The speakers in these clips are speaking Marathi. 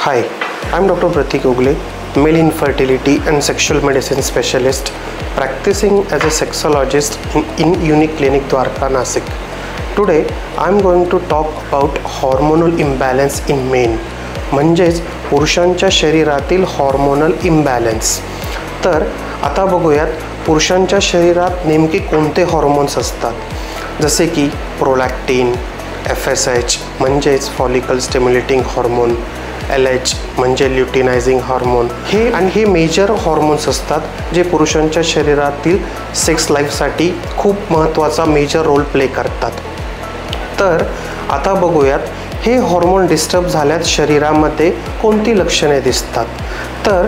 Hi, I'm Dr. Pratik Ugle, male infertility and sexual medicine specialist, practicing as a sexologist in Unique Clinic Dwarka, Nasik. Today, I'm going to talk about hormonal imbalance in men, म्हणजेच पुरुषांच्या शरीरातील हॉर्मोनल इम्बॅलन्स. तर आता बघूयात पुरुषांच्या शरीरात नेमके कोणते हॉर्मोन्स असतात, जसे की प्रोलॅक्टिन, FSH म्हणजेच फॉलिकल स्टिम्युलेटिंग हॉर्मोन, LH म्हणजे ल्युटिनायझिंग हॉर्मोन. हे मेजर हॉर्मोन्स असतात जे पुरुषांच्या शरीरातील सेक्स लाईफसाठी खूप महत्त्वाचा मेजर रोल प्ले करतात. तर आता बघूयात हे हॉर्मोन डिस्टर्ब झाल्यास शरीरामध्ये कोणती लक्षणे दिसतात. तर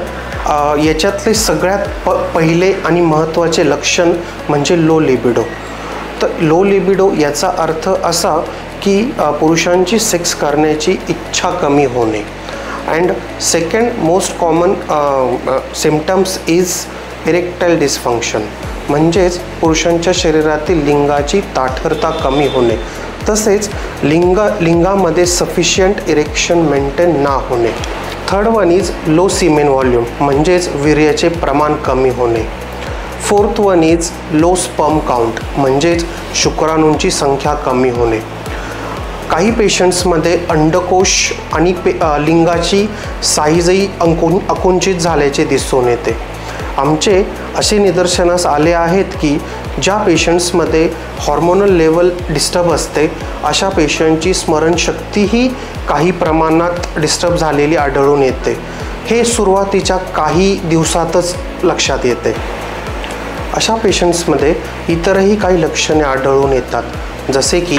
याच्यातले सगळ्यात पहिले आणि महत्त्वाचे लक्षण म्हणजे लो लिबिडो. तर लो लिबिडो याचा अर्थ असा की पुरुषांची सेक्स करण्याची इच्छा कमी होणे. And second most common symptoms is erectile dysfunction, म्हणजेच पुरुषांच्या शरीरातील लिंगाची ताठरता कमी होणे. तसेच लिंगामध्ये सफिशियंट इरेक्शन मेंटेन ना होणे. थर्ड वन इज लो सीमेन व्हॉल्यूम, म्हणजेच वीर्याचे प्रमाण कमी होणे. Fourth one is low sperm count, म्हणजेच शुक्राणूंची संख्या कमी होणे. काही पेशंट्समध्ये अंडकोश आणि लिंगाची साईजही आकुंचित झाल्याचे दिसून येते. आमचे असे निदर्शनास आले आहेत की ज्या पेशंट्समध्ये हॉर्मोनल लेवल डिस्टर्ब असते अशा पेशंटची स्मरणशक्तीही काही प्रमाणात डिस्टर्ब झालेली आढळून येते. हे सुरुवातीच्या काही दिवसातच लक्षात येते. अशा पेशंट्समध्ये इतरही काही लक्षणे आढळून येतात, जसे की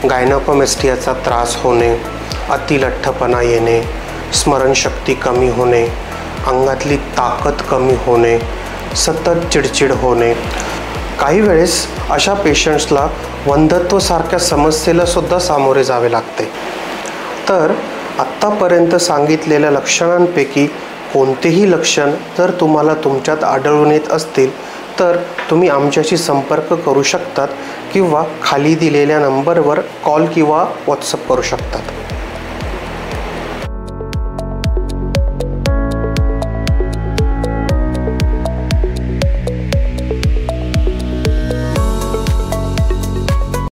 गायनोकोमॅस्टियाचा त्रास होणे, अतिलठ्ठपणा येणे, स्मरणशक्ती कमी होणे, अंगातली ताकद कमी होणे, सतत चिडचिड होणे. काही वेळेस अशा पेशंट्सला वंध्यत्वसारख्या समस्येला सुद्धा सामोरे जावे लागते. तर आत्तापर्यंत सांगितलेल्या लक्षणांपैकी कोणतेही लक्षण जर तुम्हाला तुमच्यात आढळून येत असतील तर तुम्ही आमच्याशी संपर्क करू शकतात किंवा खाली दिलेल्या नंबरवर कॉल किंवा व्हॉट्सअप करू शकतात.